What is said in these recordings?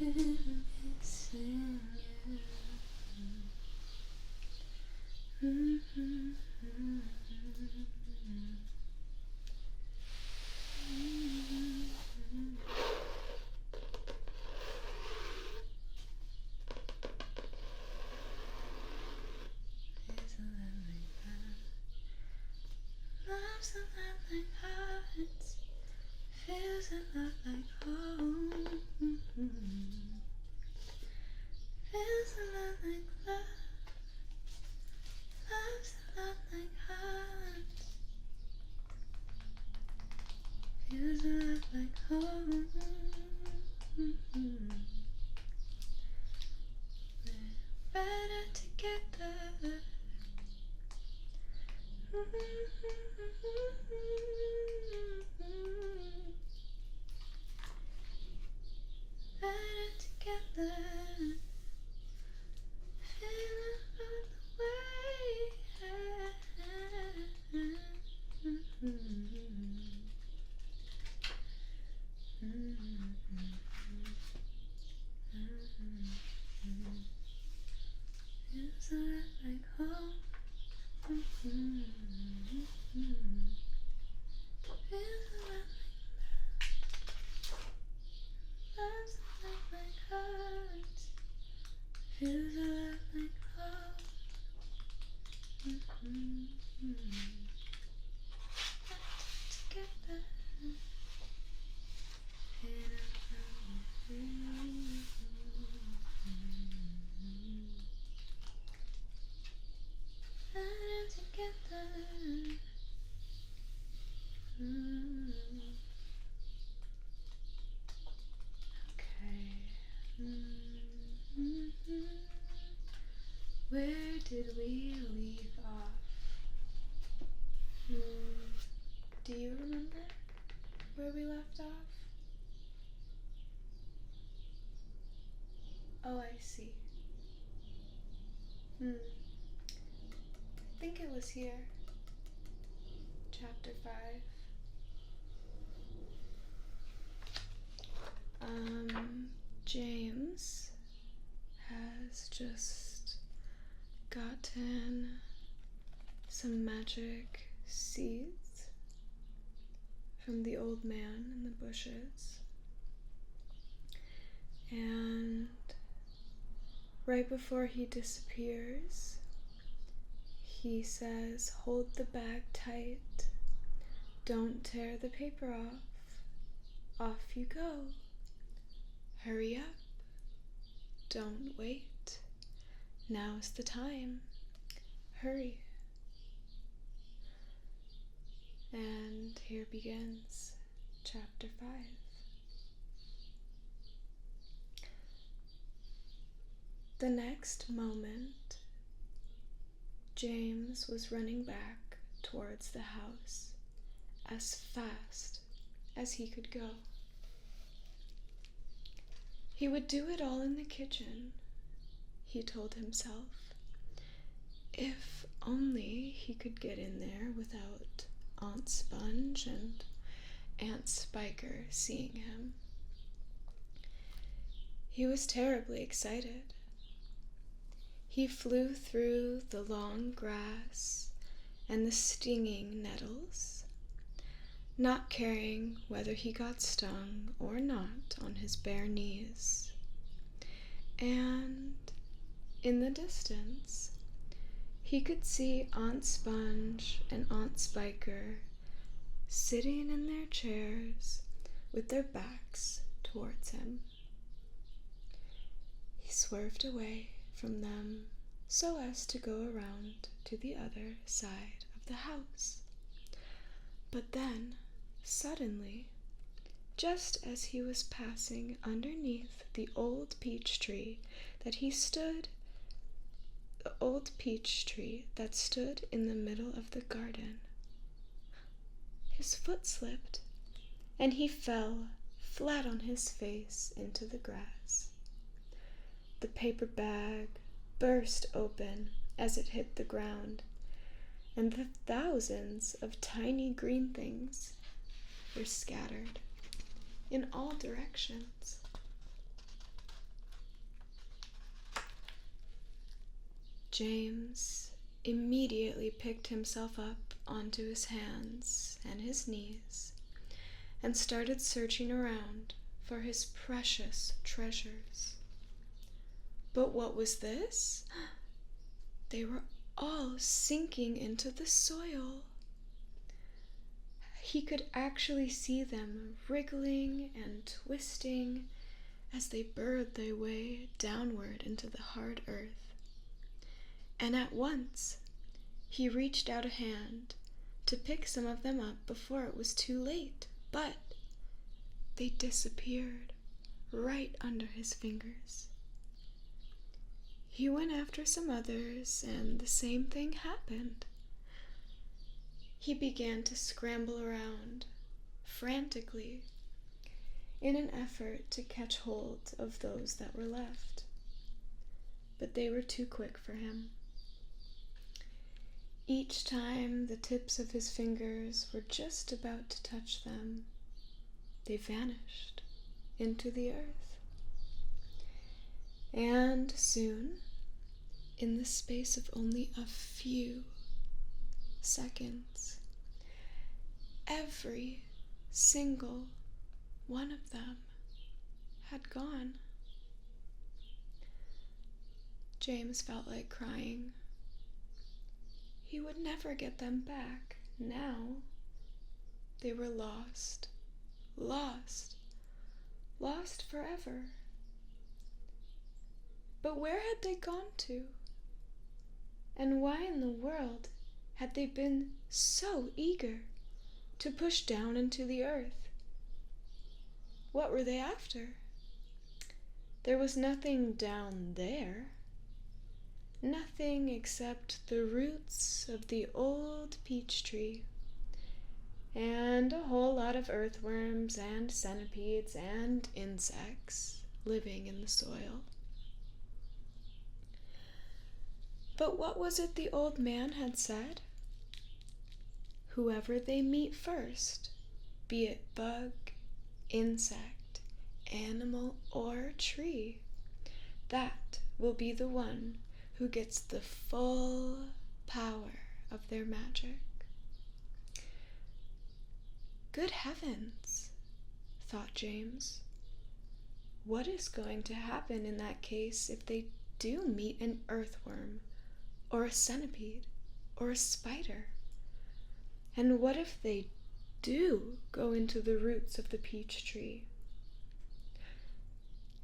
missing you. Love's a lot like hearts, feels a lot like home. Feels a lot like love, love's a lot like hearts, feels a lot like home. We're better together. Better together. Feeling all the way. Feels a lot like home. Feels a lot like love's a lot like hearts. Feels a lot like home. Together. Together. Okay. Where did we leave off? Do you remember where we left off? Oh, I see. I think it was here. Chapter 5. James has just gotten some magic seeds from the old man in the bushes. And right before he disappears, he says, "Hold the bag tight. Don't tear the paper off. Off you go. Hurry up. Don't wait. Now's the time. Hurry." And here begins chapter 5. The next moment, James was running back towards the house as fast as he could go. He would do it all in the kitchen, he told himself. If only he could get in there without Aunt Sponge and Aunt Spiker seeing him. He was terribly excited. He flew through the long grass and the stinging nettles, not caring whether he got stung or not on his bare knees. And in the distance, he could see Aunt Sponge and Aunt Spiker sitting in their chairs with their backs towards him. He swerved away from them so as to go around to the other side of the house. But then, suddenly, just as he was passing underneath the old peach tree that stood in the middle of the garden, his foot slipped, and he fell flat on his face into the grass. The paper bag burst open as it hit the ground, and the thousands of tiny green things were scattered in all directions. James immediately picked himself up onto his hands and his knees and started searching around for his precious treasures. But what was this? They were all sinking into the soil. He could actually see them wriggling and twisting as they burrowed their way downward into the hard earth. And at once, he reached out a hand to pick some of them up before it was too late, but they disappeared right under his fingers. He went after some others, and the same thing happened. He began to scramble around, frantically, in an effort to catch hold of those that were left. But they were too quick for him. Each time the tips of his fingers were just about to touch them, they vanished into the earth. And soon, in the space of only a few seconds, every single one of them had gone. James felt like crying. He would never get them back. Now they were lost, lost forever. But where had they gone to? And why in the world had they been so eager to push down into the earth? What were they after? There was nothing down there. Nothing except the roots of the old peach tree, and a whole lot of earthworms and centipedes and insects living in the soil. But what was it the old man had said? Whoever they meet first, be it bug, insect, animal, or tree, that will be the one who gets the full power of their magic. Good heavens, thought James. What is going to happen in that case if they do meet an earthworm, or a centipede, or a spider? And what if they do go into the roots of the peach tree?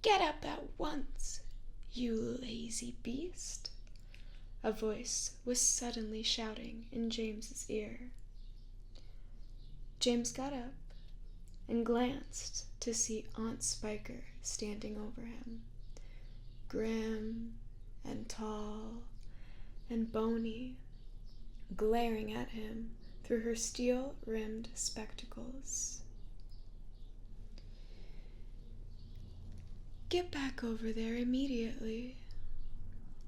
Get up at once, you lazy beast, a voice was suddenly shouting in James's ear. James got up and glanced to see Aunt Spiker standing over him, grim and tall and bony, glaring at him through her steel-rimmed spectacles. Get back over there immediately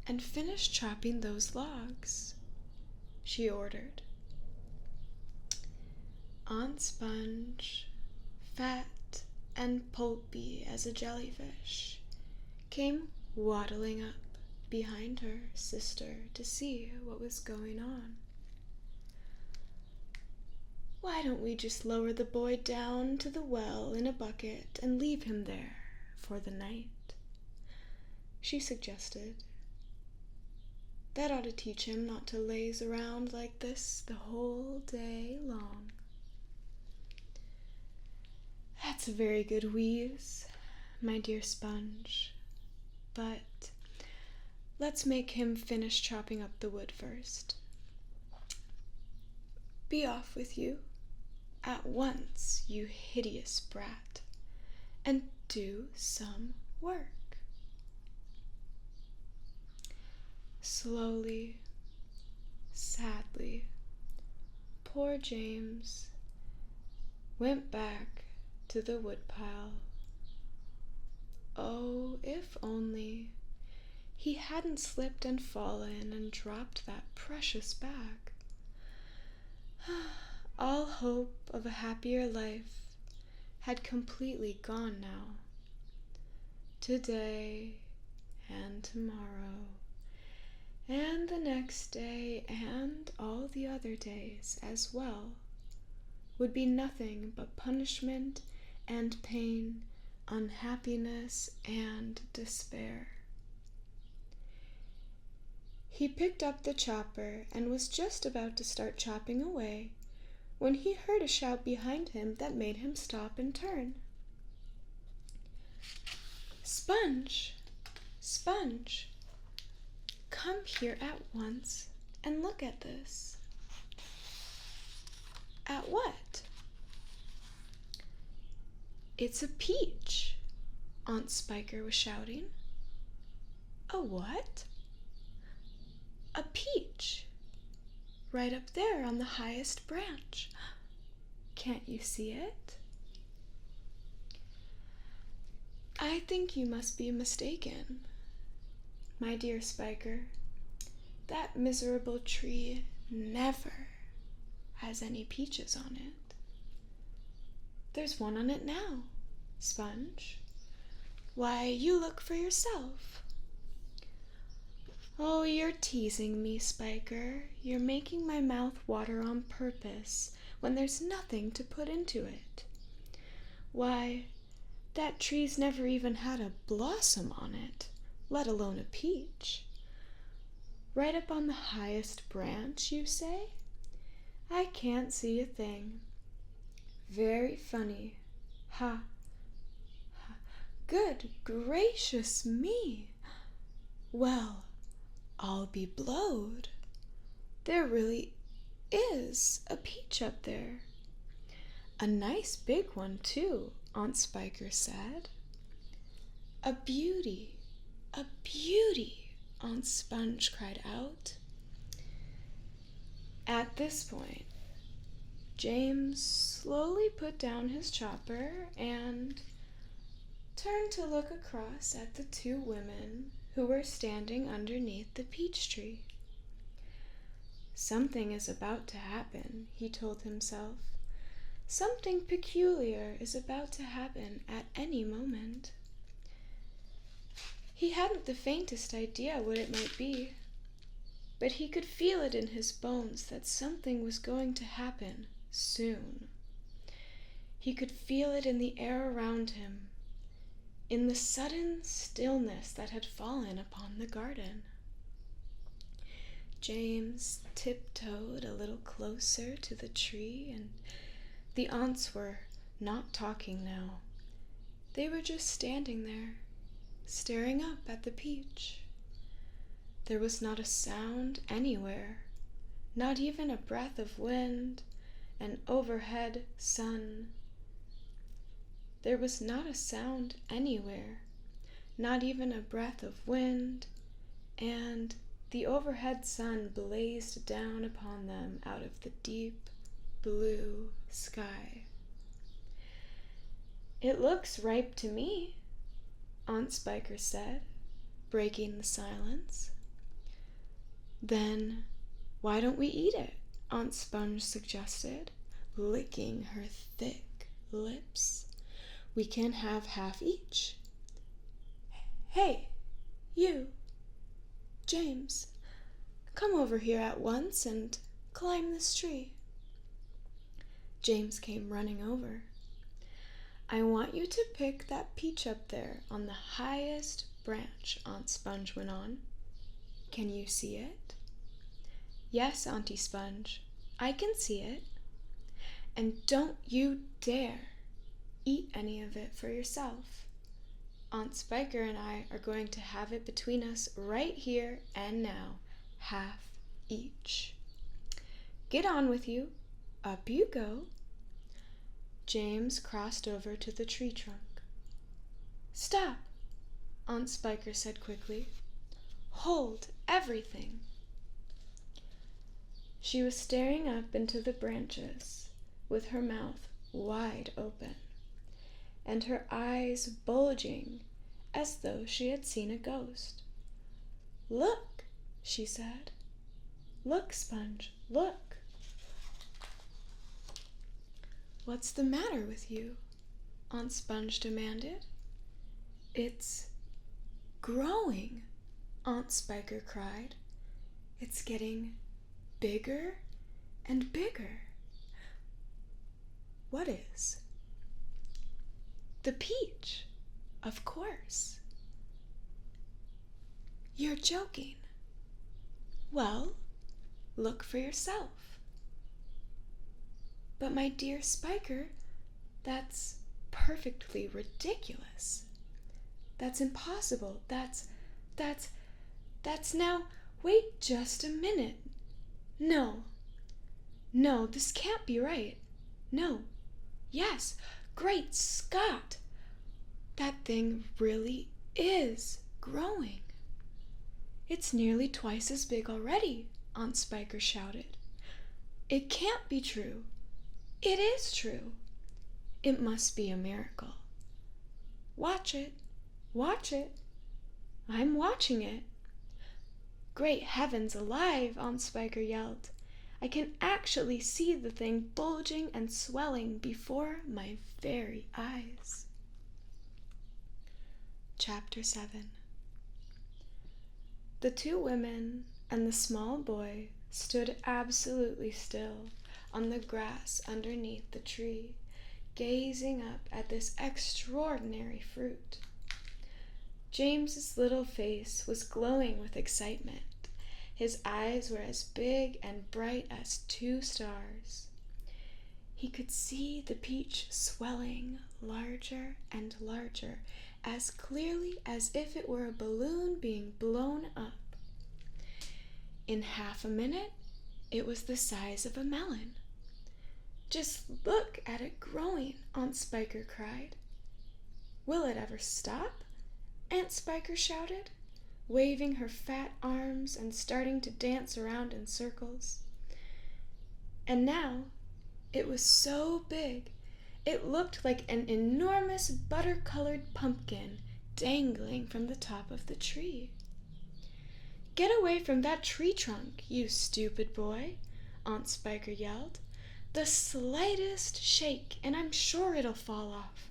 and finish chopping those logs, she ordered. Aunt Sponge, fat and pulpy as a jellyfish, came waddling up behind her sister to see what was going on. Why don't we just lower the boy down to the well in a bucket and leave him there for the night? She suggested. That ought to teach him not to laze around like this the whole day long. That's a very good wheeze, my dear Sponge, but let's make him finish chopping up the wood first. Be off with you at once, you hideous brat, and do some work. Slowly, sadly, poor James went back to the woodpile. Oh, if only he hadn't slipped and fallen and dropped that precious bag. All hope of a happier life had completely gone now. Today and tomorrow and And the next day, and all the other days as well, would be nothing but punishment and pain, unhappiness and despair. He picked up the chopper and was just about to start chopping away when he heard a shout behind him that made him stop and turn. "Sponge! Sponge! Come here at once and look at this." "At what?" "It's a peach," Aunt Spiker was shouting. "A what?" "A peach. Right up there on the highest branch. Can't you see it?" "I think you must be mistaken, my dear Spiker. That miserable tree never has any peaches on it." "There's one on it now, Sponge. Why, you look for yourself." "Oh, you're teasing me, Spiker. You're making my mouth water on purpose when there's nothing to put into it. Why, that tree's never even had a blossom on it, let alone a peach. Right up on the highest branch, you say? I can't see a thing. Very funny. Ha! Ha! Good gracious me! Well, I'll be blowed. There really is a peach up there. A nice big one, too," Aunt Spiker said. A beauty, Aunt Sponge cried out. At this point, James slowly put down his chopper and turned to look across at the two women who were standing underneath the peach tree. "Something is about to happen," he told himself. "Something peculiar is about to happen at any moment." He hadn't the faintest idea what it might be, but he could feel it in his bones that something was going to happen soon. He could feel it in the air around him, in the sudden stillness that had fallen upon the garden. James tiptoed a little closer to the tree, and the aunts were not talking now. They were just standing there, staring up at the peach. There was not a sound anywhere, not even a breath of wind, an overhead sun. There was not a sound anywhere, not even a breath of wind, and the overhead sun blazed down upon them out of the deep blue sky. "It looks ripe to me," Aunt Spiker said, breaking the silence. "Then why don't we eat it?" Aunt Sponge suggested, licking her thick lips. "We can have half each. Hey, you, James, come over here at once and climb this tree." James came running over. "I want you to pick that peach up there on the highest branch," Aunt Sponge went on. "Can you see it?" "Yes, Auntie Sponge, I can see it. And don't you dare eat any of it for yourself. Aunt Spiker and I are going to have it between us right here and now, half each. Get on with you. Up you go." James crossed over to the tree trunk. "Stop," Aunt Spiker said quickly. "Hold everything." She was staring up into the branches with her mouth wide open and her eyes bulging as though she had seen a ghost. "Look," she said. "Look, Sponge, look." "What's the matter with you?" Aunt Sponge demanded. "It's growing," Aunt Spiker cried. It's getting bigger and bigger. What is? The peach, of course. You're joking. Well, look for yourself. But my dear Spiker, that's perfectly ridiculous. That's impossible. That's now, wait just a minute. No, this can't be right. No, yes, great Scott. That thing really is growing. It's nearly twice as big already, Aunt Spiker shouted. It can't be true. It is true. It must be a miracle. Watch it. Watch it. I'm watching it. Great heavens alive, Aunt Spiker yelled. I can actually see the thing bulging and swelling before my very eyes. Chapter 7. The two women and the small boy stood absolutely still on the grass underneath the tree, gazing up at this extraordinary fruit. James's little face was glowing with excitement. His eyes were as big and bright as 2 stars. He could see the peach swelling larger and larger, as clearly as if it were a balloon being blown up. In half a minute, it was the size of a melon. Just look at it growing, Aunt Spiker cried. Will it ever stop? Aunt Spiker shouted, waving her fat arms and starting to dance around in circles. And now, it was so big, it looked like an enormous butter-colored pumpkin dangling from the top of the tree. Get away from that tree trunk, you stupid boy, Aunt Spiker yelled. The slightest shake, and I'm sure it'll fall off.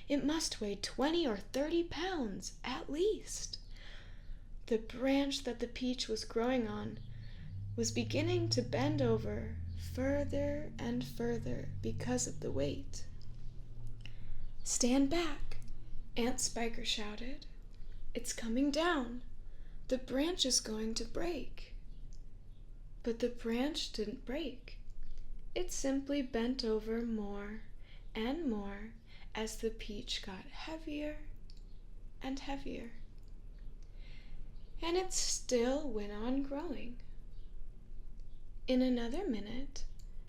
It must weigh 20 or 30 pounds, at least. The branch that the peach was growing on was beginning to bend over further and further because of the weight. Stand back, Aunt Spiker shouted. It's coming down. The branch is going to break. But the branch didn't break. It simply bent over more and more as the peach got heavier and heavier. And it still went on growing. In another minute,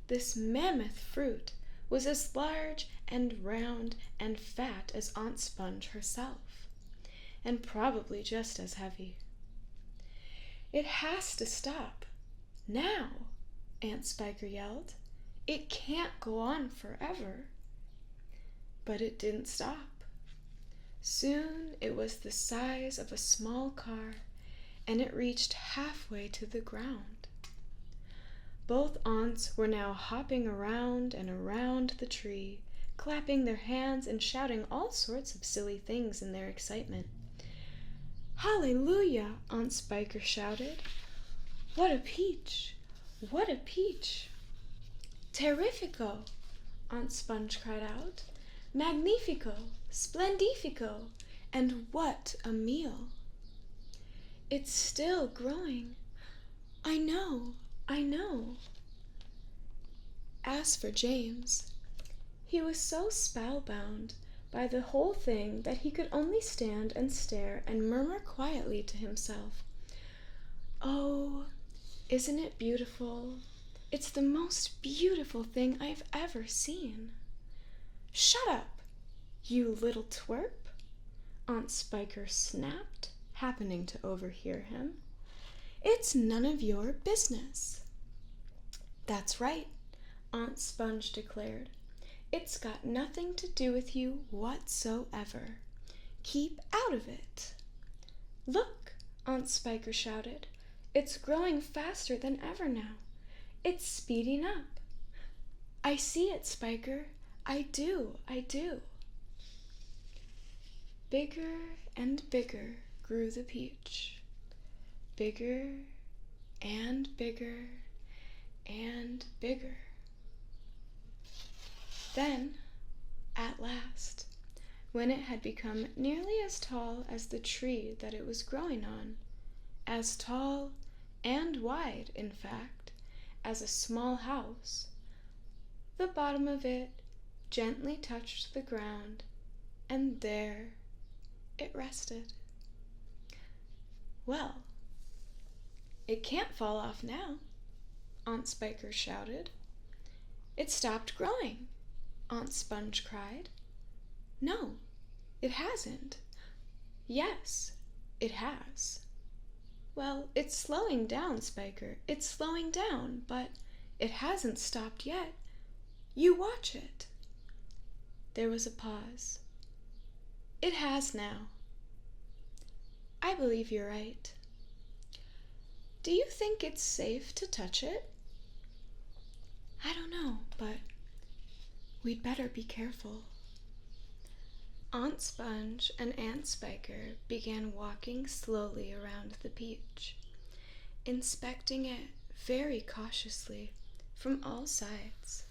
this mammoth fruit was as large and round and fat as Aunt Sponge herself, and probably just as heavy. It has to stop. Now, Aunt Spiker yelled. It can't go on forever. But it didn't stop. Soon it was the size of a small car, and it reached halfway to the ground. Both aunts were now hopping around and around the tree, clapping their hands and shouting all sorts of silly things in their excitement. Hallelujah, Aunt Spiker shouted. What a peach! What a peach! Terrifico, Aunt Sponge cried out. Magnifico, splendifico, and what a meal! It's still growing. I know. As for James, he was so spellbound by the whole thing that he could only stand and stare and murmur quietly to himself, Oh, isn't it beautiful? It's the most beautiful thing I've ever seen. Shut up, you little twerp, Aunt Spiker snapped, happening to overhear him. It's none of your business. That's right, Aunt Sponge declared. It's got nothing to do with you whatsoever. Keep out of it. Look, Aunt Spiker shouted. It's growing faster than ever now. It's speeding up. I see it, Spiker. I do. Bigger and bigger grew the peach. Bigger and bigger and bigger. Then, at last, when it had become nearly as tall as the tree that it was growing on, as tall and wide, in fact, as a small house, the bottom of it gently touched the ground, and there it rested. "Well, it can't fall off now," Aunt Spiker shouted. "It stopped growing," Aunt Sponge cried. "No, it hasn't." "Yes, it has." "Well, it's slowing down, Spiker. It's slowing down, but it hasn't stopped yet. You watch it." There was a pause. "It has now." "I believe you're right." "Do you think it's safe to touch it?" "I don't know, but we'd better be careful." Aunt Sponge and Aunt Spiker began walking slowly around the peach, inspecting it very cautiously from all sides.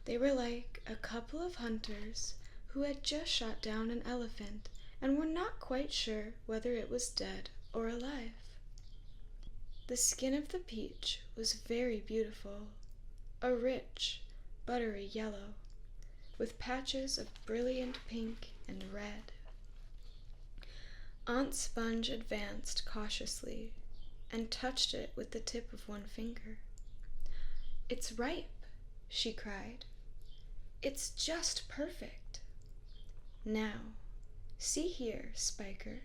They were like a couple of hunters who had just shot down an elephant and were not quite sure whether it was dead or alive. The skin of the peach was very beautiful, a rich, buttery yellow, with patches of brilliant pink and red. Aunt Sponge advanced cautiously and touched it with the tip of one finger. "It's ripe," she cried. "It's just perfect. Now, see here, Spiker.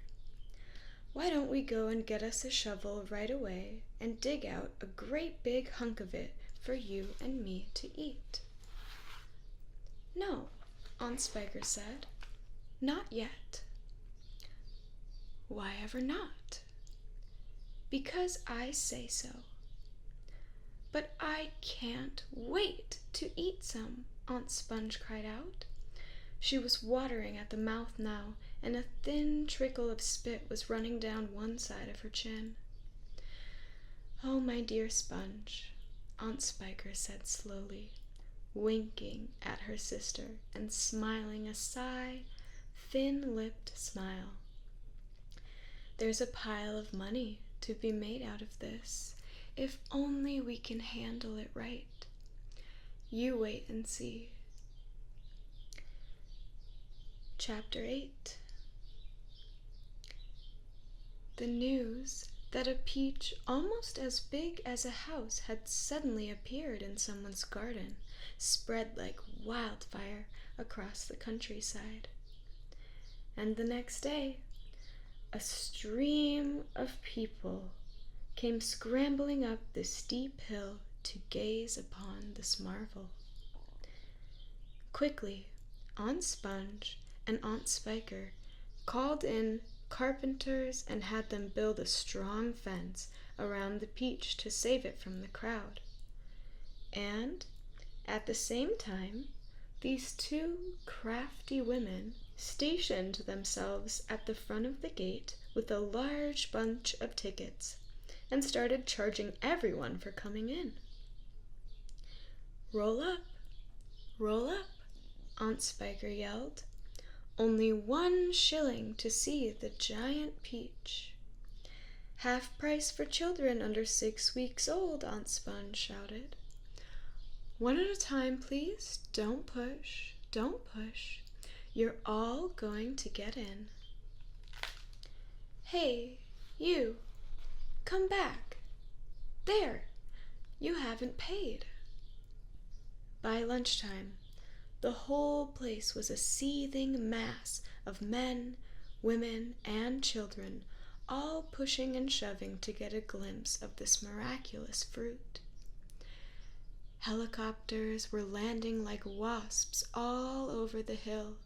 Why don't we go and get us a shovel right away and dig out a great big hunk of it for you and me to eat?" "No," Aunt Spiker said. "Not yet." "Why ever not?" "Because I say so." "But I can't wait to eat some," Aunt Sponge cried out. She was watering at the mouth now, and a thin trickle of spit was running down one side of her chin. "Oh, my dear Sponge," Aunt Spiker said slowly, winking at her sister and smiling a thin-lipped smile. "There's a pile of money to be made out of this, if only we can handle it right. You wait and see." Chapter 8. The news that a peach almost as big as a house had suddenly appeared in someone's garden spread like wildfire across the countryside. And the next day, a stream of people came scrambling up the steep hill to gaze upon this marvel. Quickly, Aunt Sponge and Aunt Spiker called in carpenters and had them build a strong fence around the peach to save it from the crowd. And at the same time, these two crafty women stationed themselves at the front of the gate with a large bunch of tickets and started charging everyone for coming in. "Roll up, Aunt Spiker yelled. "Only 1 shilling to see the giant peach." "Half price for children under 6 weeks old," Aunt Sponge shouted. "One at a time, please. Don't push. You're all going to get in." "Hey, you, come back. There, you haven't paid." By lunchtime, the whole place was a seething mass of men, women, and children, all pushing and shoving to get a glimpse of this miraculous fruit. Helicopters were landing like wasps all over the hill,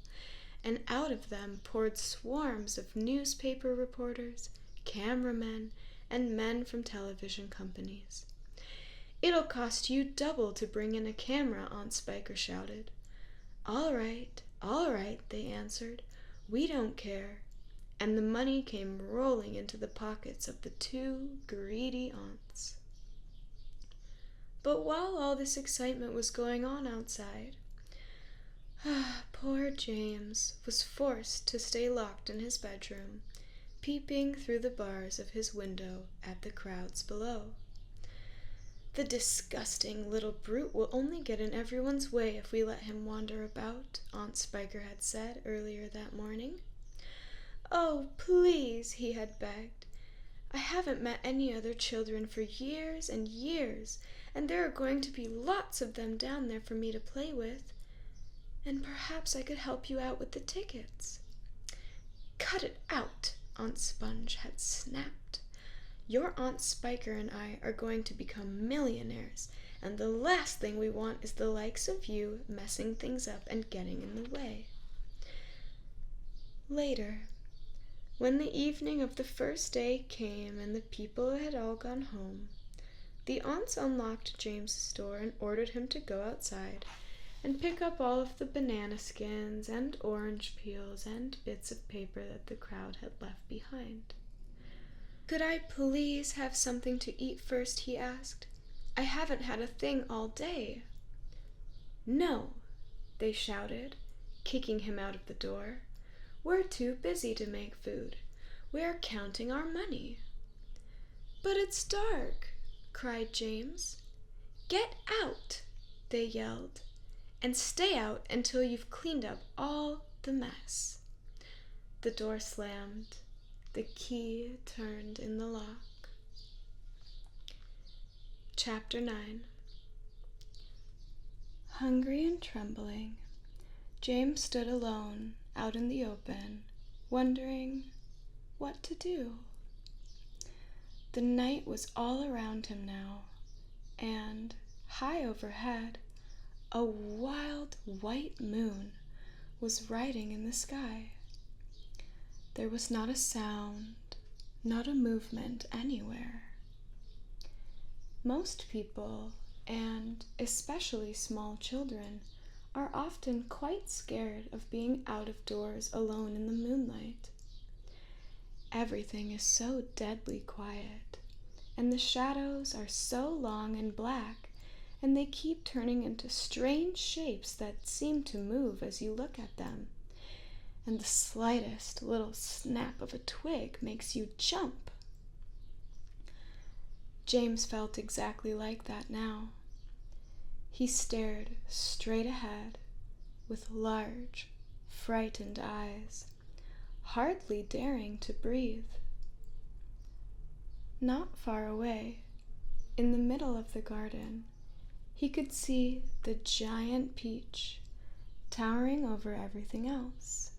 and out of them poured swarms of newspaper reporters, cameramen, and men from television companies. "It'll cost you double to bring in a camera," Aunt Spiker shouted. All right, they answered. "We don't care." and the money came rolling into the pockets of the two greedy aunts. But while all this excitement was going on outside, poor James was forced to stay locked in his bedroom, peeping through the bars of his window at the crowds below. "The disgusting little brute will only get in everyone's way if we let him wander about," Aunt Spiker had said earlier that morning. "Oh, please," he had begged. "I haven't met any other children for years and years, and there are going to be lots of them down there for me to play with. And perhaps I could help you out with the tickets." "Cut it out," Aunt Sponge had snapped. "Your Aunt Spiker and I are going to become millionaires, and the last thing we want is the likes of you messing things up and getting in the way." Later, when the evening of the first day came and the people had all gone home, the aunts unlocked James's door and ordered him to go outside and pick up all of the banana skins and orange peels and bits of paper that the crowd had left behind. "Could I please have something to eat first?" he asked. "I haven't had a thing all day." "No," they shouted, kicking him out of the door. "We're too busy to make food. We're counting our money." "But it's dark," cried James. "Get out," they yelled, "and stay out until you've cleaned up all the mess." The door slammed. The key turned in the lock. Chapter 9. Hungry and trembling, James stood alone out in the open, wondering what to do. The night was all around him now, and high overhead, a wild white moon was riding in the sky. There was not a sound, not a movement anywhere. Most people, and especially small children, are often quite scared of being out of doors alone in the moonlight. Everything is so deadly quiet, and the shadows are so long and black, and they keep turning into strange shapes that seem to move as you look at them, and the slightest little snap of a twig makes you jump. James felt exactly like that now. He stared straight ahead with large, frightened eyes, hardly daring to breathe. Not far away, in the middle of the garden, he could see the giant peach towering over everything else.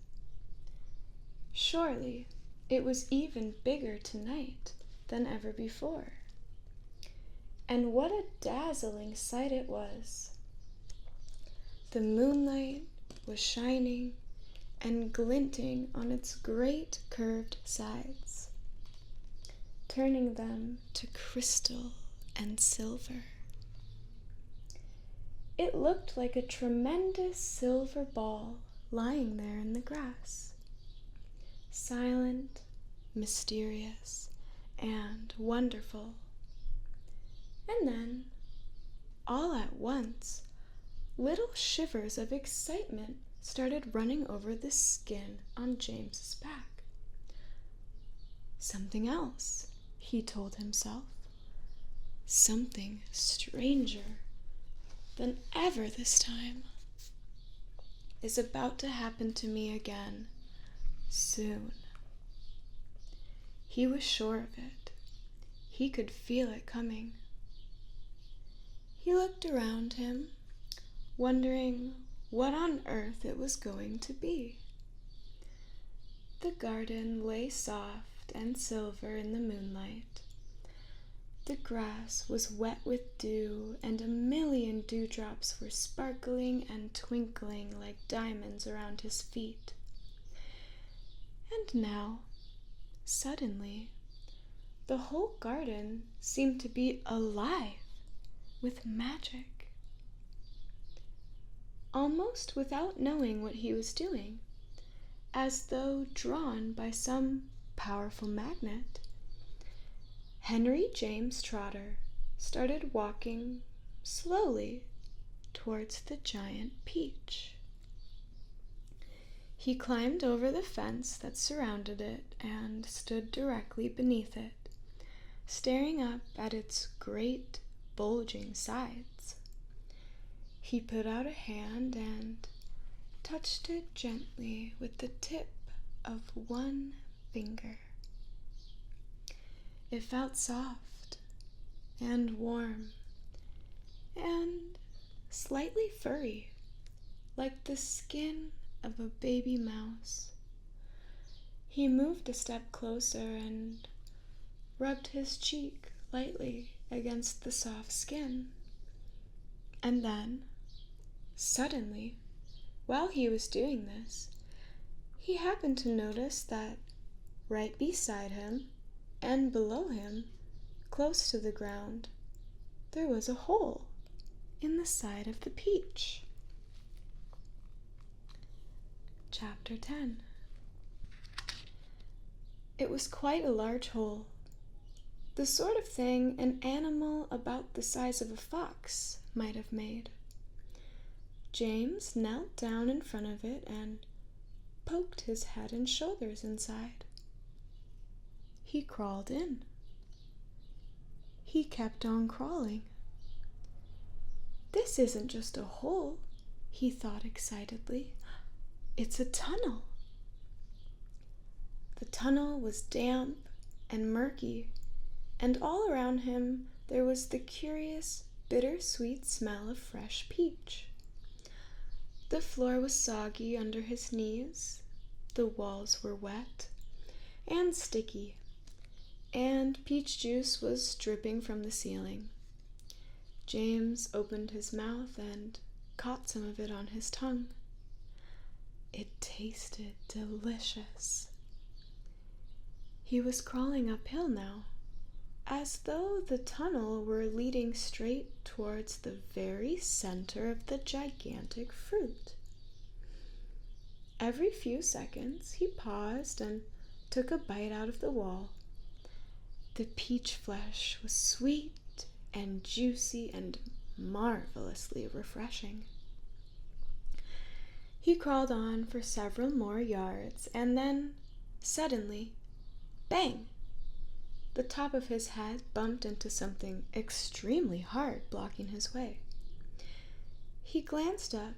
Surely it was even bigger tonight than ever before. And what a dazzling sight it was! The moonlight was shining and glinting on its great curved sides, turning them to crystal and silver. It looked like a tremendous silver ball lying there in the grass, silent, mysterious, and wonderful. And then, all at once, little shivers of excitement started running over the skin on James's back. Something else, he told himself. Something stranger than ever this time is about to happen to me again, soon. He was sure of it. He could feel it coming. He looked around him, wondering what on earth it was going to be. The garden lay soft and silver in the moonlight. The grass was wet with dew, and a million dewdrops were sparkling and twinkling like diamonds around his feet. And now, suddenly, the whole garden seemed to be alive with magic. Almost without knowing what he was doing, as though drawn by some powerful magnet. Henry James Trotter started walking slowly towards the giant peach. He climbed over the fence that surrounded it and stood directly beneath it, staring up at its great, bulging sides. He put out a hand and touched it gently with the tip of one finger. It felt soft and warm and slightly furry, like the skin of a baby mouse. He moved a step closer and rubbed his cheek lightly against the soft skin. And then, suddenly, while he was doing this, he happened to notice that right beside him and below him, close to the ground, there was a hole in the side of the peach. Chapter 10. It was quite a large hole, the sort of thing an animal about the size of a fox might have made. James knelt down in front of it and poked his head and shoulders inside. He crawled in. He kept on crawling. This isn't just a hole, he thought excitedly. It's a tunnel. The tunnel was damp and murky, and all around him there was the curious, bittersweet smell of fresh peach. The floor was soggy under his knees, the walls were wet and sticky, and peach juice was dripping from the ceiling. James opened his mouth and caught some of it on his tongue. It tasted delicious. He was crawling uphill now, as though the tunnel were leading straight towards the very center of the gigantic fruit. Every few seconds he paused and took a bite out of the wall. The peach flesh was sweet and juicy and marvelously refreshing. He crawled on for several more yards, and then, suddenly, bang! The top of his head bumped into something extremely hard blocking his way. He glanced up.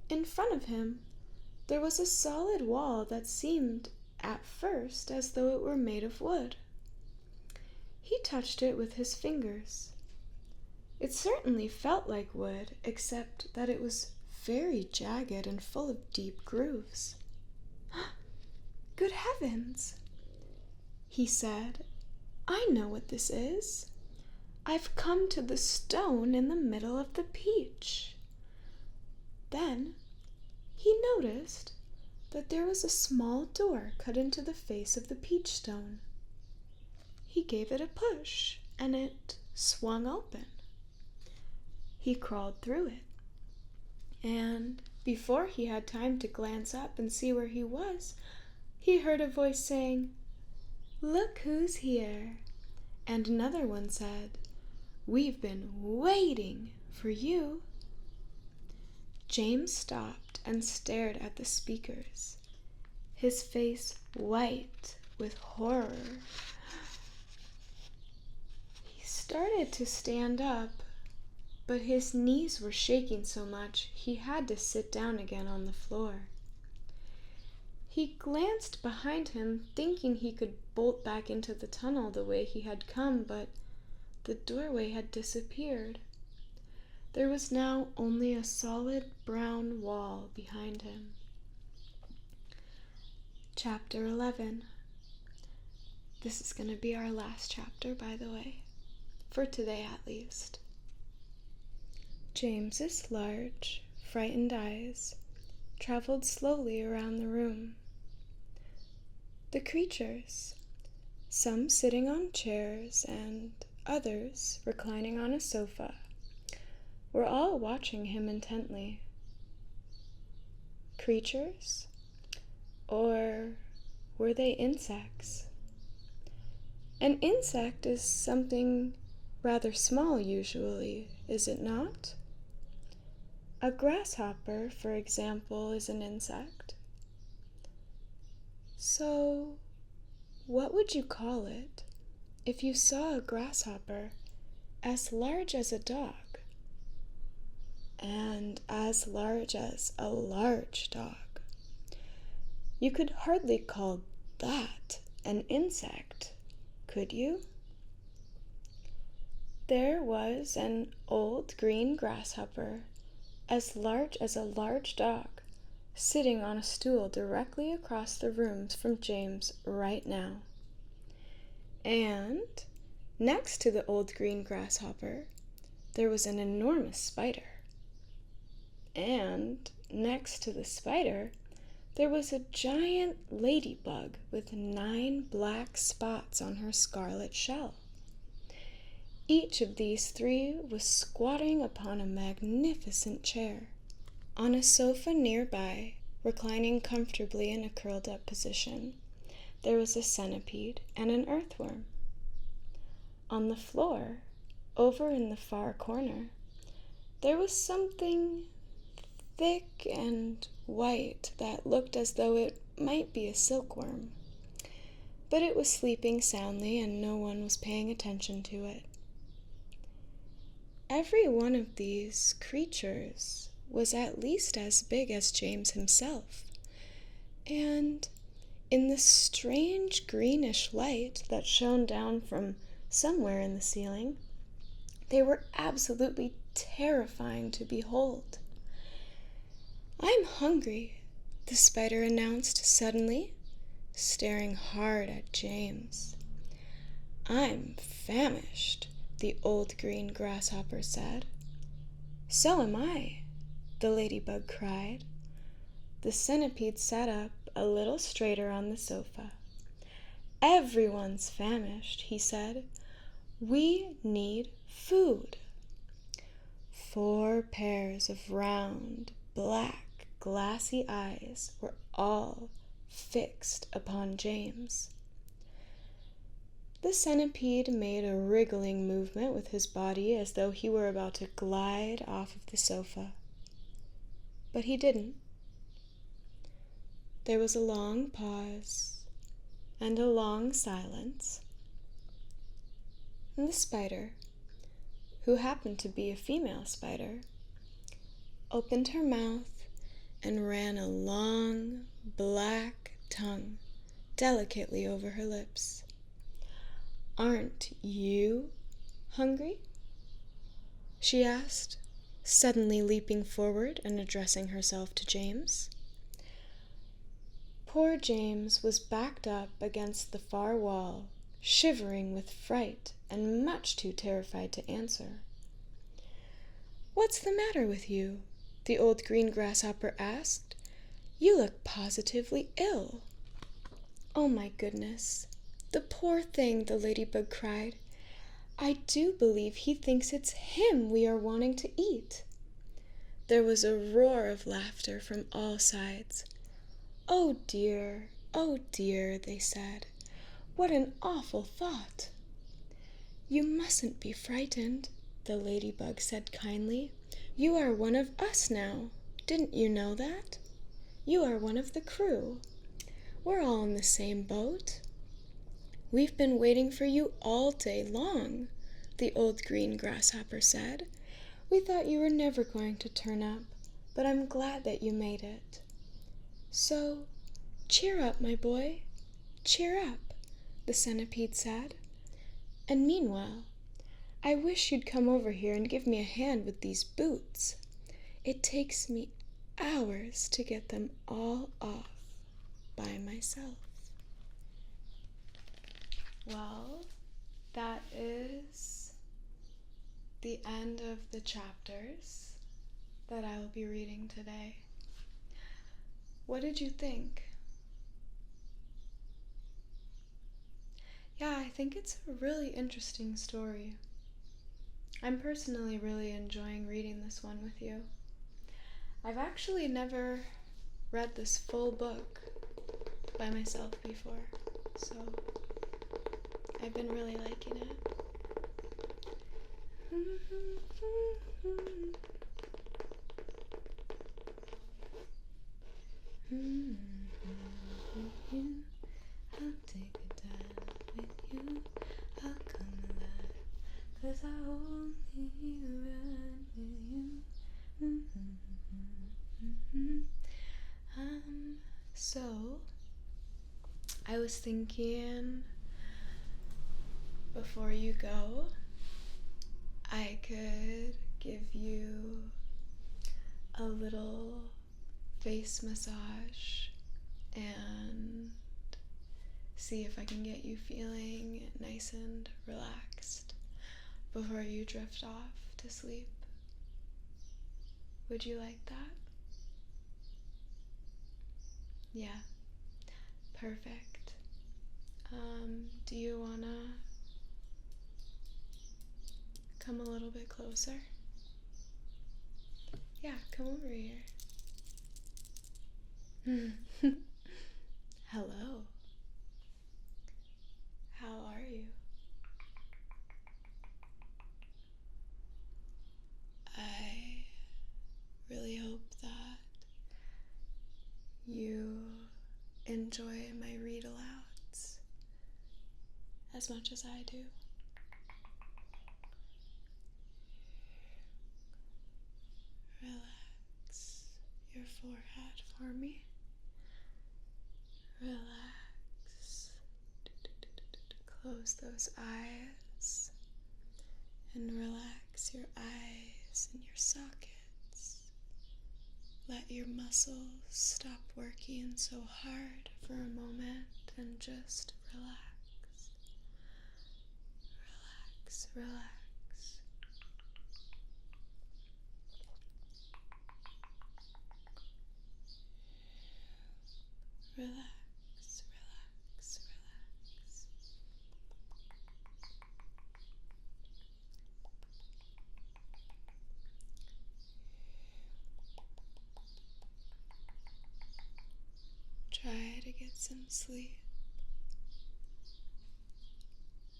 In front of him, there was a solid wall that seemed, at first, as though it were made of wood. He touched it with his fingers. It certainly felt like wood, except that it was very jagged and full of deep grooves. Good heavens, he said. I know what this is. I've come to the stone in the middle of the peach. Then he noticed that there was a small door cut into the face of the peach stone. He gave it a push, and it swung open. He crawled through it, and before he had time to glance up and see where he was, he heard a voice saying, "Look who's here." And another one said, "We've been waiting for you." James stopped and stared at the speakers, his face white with horror. He started to stand up, but his knees were shaking so much he had to sit down again on the floor. He glanced behind him, thinking he could bolt back into the tunnel the way he had come, but the doorway had disappeared. There was now only a solid brown wall behind him. Chapter 11. This is going to be our last chapter, by the way, for today at least. James's large, frightened eyes traveled slowly around the room. The creatures, some sitting on chairs and others reclining on a sofa, were all watching him intently. Creatures, Or were they insects? An insect is something rather small usually, is it not? A grasshopper, for example, is an insect. So, what would you call it if you saw a grasshopper as large as a dog and as large as a large dog? You could hardly call that an insect, could you? There was an old green grasshopper, as large as a large dog, sitting on a stool directly across the room from James right now. And next to the old green grasshopper, there was an enormous spider. And next to the spider, there was a giant ladybug with 9 black spots on her scarlet shell. Each of these 3 was squatting upon a magnificent chair. On a sofa nearby, reclining comfortably in a curled-up position, there was a centipede and an earthworm. On the floor, over in the far corner, there was something thick and white that looked as though it might be a silkworm. But it was sleeping soundly and no one was paying attention to it. Every one of these creatures was at least as big as James himself, and in the strange greenish light that shone down from somewhere in the ceiling, they were absolutely terrifying to behold. "I'm hungry," the spider announced suddenly, staring hard at James. "I'm famished," the old green grasshopper said. "So am I," the ladybug cried. The centipede sat up a little straighter on the sofa. "Everyone's famished," he said. "We need food." 4 pairs of round, black, glassy eyes were all fixed upon James. The centipede made a wriggling movement with his body as though he were about to glide off of the sofa. But he didn't. There was a long pause and a long silence. And the spider, who happened to be a female spider, opened her mouth and ran a long, black tongue delicately over her lips. "Aren't you hungry?" she asked, suddenly leaping forward and addressing herself to James. Poor James was backed up against the far wall, shivering with fright and much too terrified to answer. "What's the matter with you?" the old green grasshopper asked. "You look positively ill." "Oh my goodness, the poor thing," the ladybug cried. "I do believe he thinks it's him we are wanting to eat." There was a roar of laughter from all sides. "Oh dear, they said. "What an awful thought." "You mustn't be frightened," the ladybug said kindly. "You are one of us now. Didn't you know that? You are one of the crew. We're all in the same boat." "We've been waiting for you all day long," the old green grasshopper said. "We thought you were never going to turn up, but I'm glad that you made it. So, cheer up, my boy, cheer up," the centipede said. "And meanwhile, I wish you'd come over here and give me a hand with these boots. It takes me hours to get them all off by myself." Well, that is the end of the chapters that I will be reading today. What did you think? Yeah, I think it's a really interesting story. I'm personally really enjoying reading this one with you. I've actually never read this full book, by myself before, so I've been really liking it. I'll take a dive with you, I'll come alive, 'cause I only run with you. So I was thinking before you go, I could give you a little face massage and see if I can get you feeling nice and relaxed before you drift off to sleep. Would you like that? Yeah, perfect. Do you wanna come a little bit closer? Yeah, come over here. Hello. How are you? I really hope that you enjoy my read alouds as much as I do. Relax your forehead for me. Relax. Close those eyes and relax your eyes and your sockets. Let your muscles stop working so hard for a moment and just relax. Relax, relax. Relax, relax, relax. Try to get some sleep.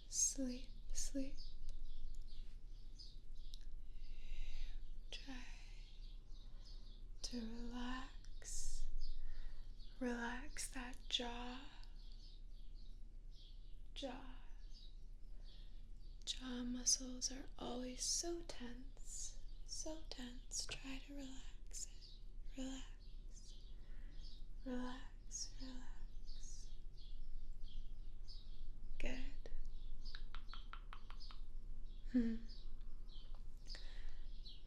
Sleep, sleep. Try to relax. Relax that jaw. Jaw muscles are always so tense. So tense. Try to relax it. Relax. Relax, relax. Good.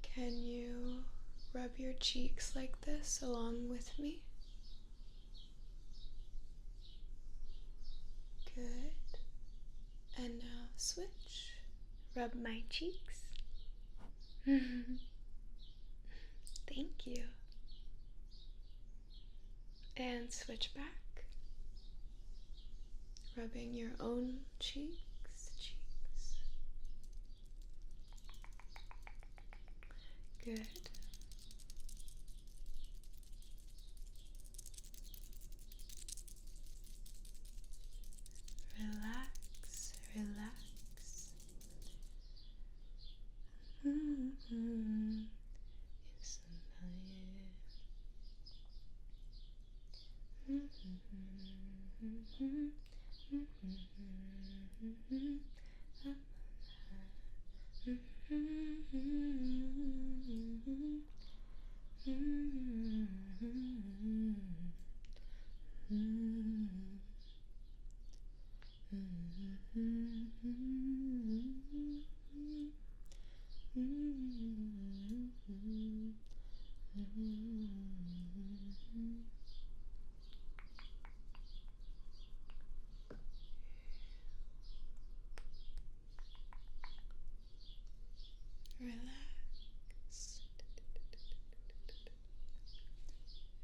Can you rub your cheeks like this along with me? Good. And now switch. Rub my cheeks. Thank you. And switch back. Rubbing your own cheeks. Good. Relax, relax. It's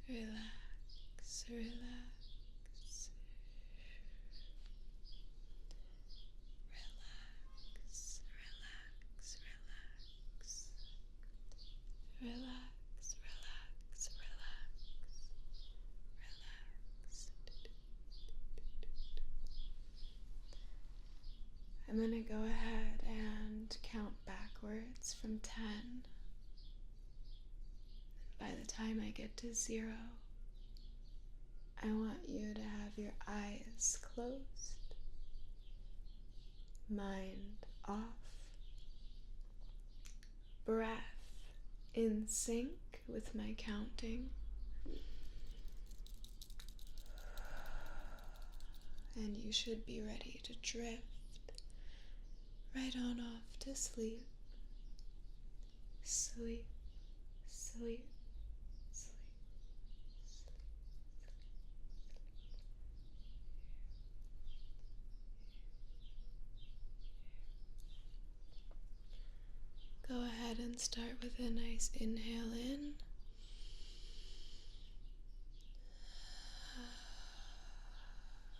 Relax, relax. Relax, relax, relax. Relax, relax, relax. Relax, I'm going to go ahead and count backwards from 10. By the time I get to 0, I want you to have your eyes closed, mind off, breath in sync with my counting, and you should be ready to drift right on off to sleep. Sleep, sleep, sleep, sleep. Go ahead and start with a nice inhale in.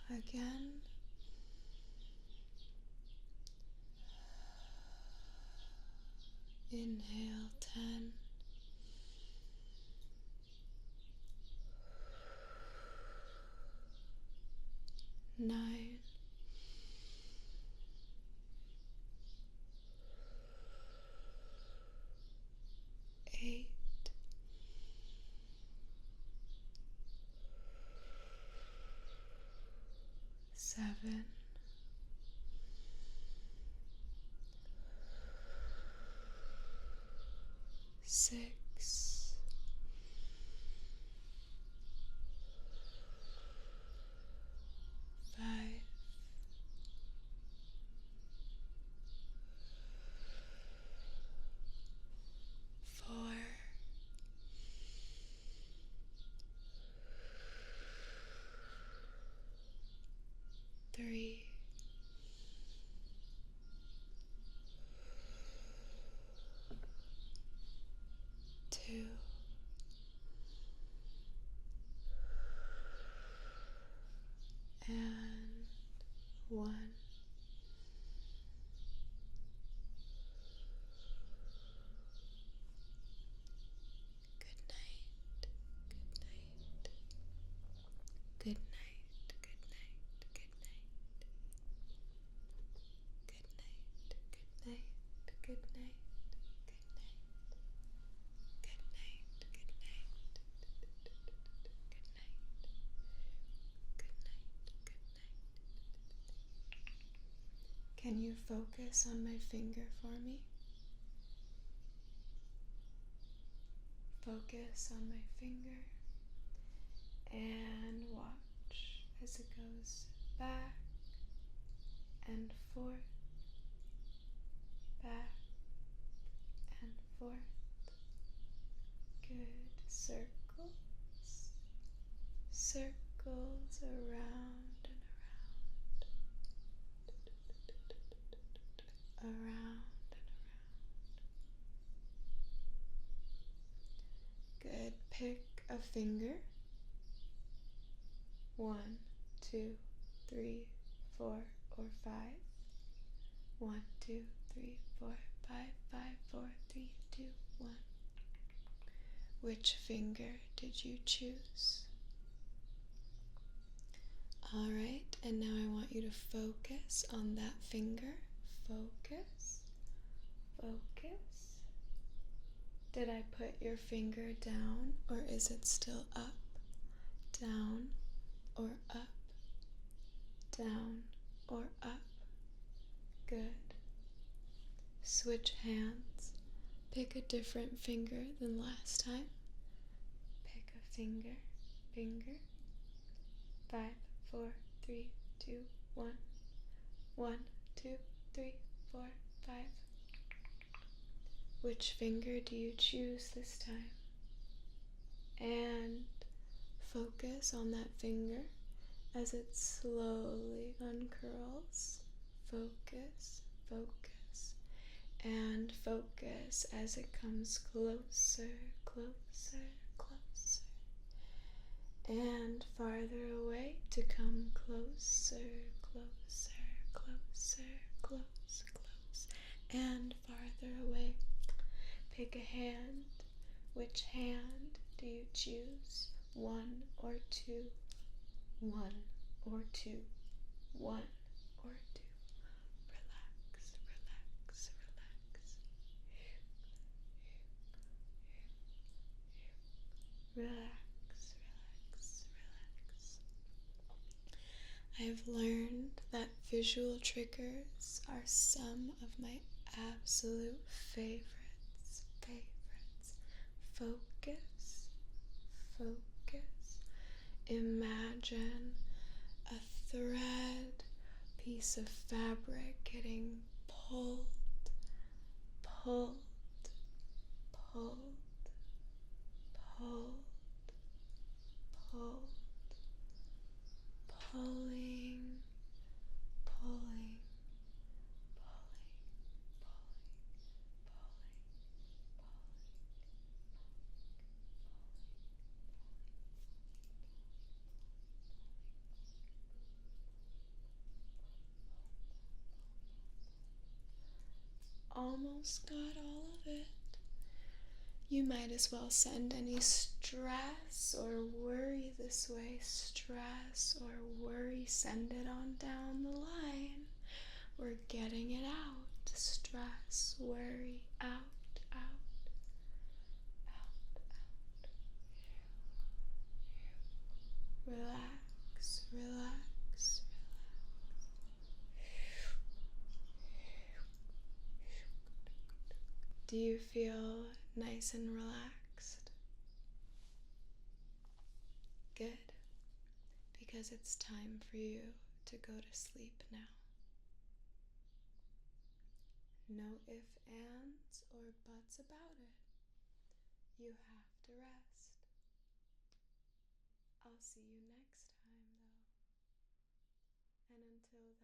Again. Inhale 10. Nine. 8. 7. 6. 5. 4. 3. 2. And 1. Good night. Good night. Good night. Good night. Good night. Good night. Good night. Good night. Good night. Good night. Good night. Good night. Good night. Can you focus on my finger for me? Focus on my finger and watch as it goes back and forth, back and forth. Good. Circles, circles around and around, around and around. Good. Pick a finger. 1, 2, 3, 4, or 5. 1, 2, 3, 4, 5, 5, 4, 3, 2, 1. Which finger did you choose? Alright, and now I want you to focus on that finger. Focus, focus. Did I put your finger down, or is it still up? Down or up? Down or up? Good. Switch hands. Pick a different finger than last time. Pick a finger. 5, 4, 3, 2, 1. 1, 2, 3, 4, 5. Which finger do you choose this time? And focus on that finger as it slowly uncurls. Focus, focus, and focus as it comes closer, closer, closer, and farther away to come closer, closer, closer, close, close, and farther away. Pick a hand. Which hand do you choose? 1 or 2? 1 or 2? 1 or 2? I've learned that visual triggers are some of my absolute favorites. Focus, focus. Imagine a thread, piece of fabric getting pulled, pulled, pulled, pulled, pulled, pulling, pulling, almost got all of it. You might as well send any stress or worry this way. Stress or worry, send it on down the line. We're getting it out. Stress, worry, out, out, out, out. Relax, relax, relax. Do you feel nice and relaxed? Good, because it's time for you to go to sleep now. No ifs, ands, or buts about it. You have to rest. I'll see you next time, though. And until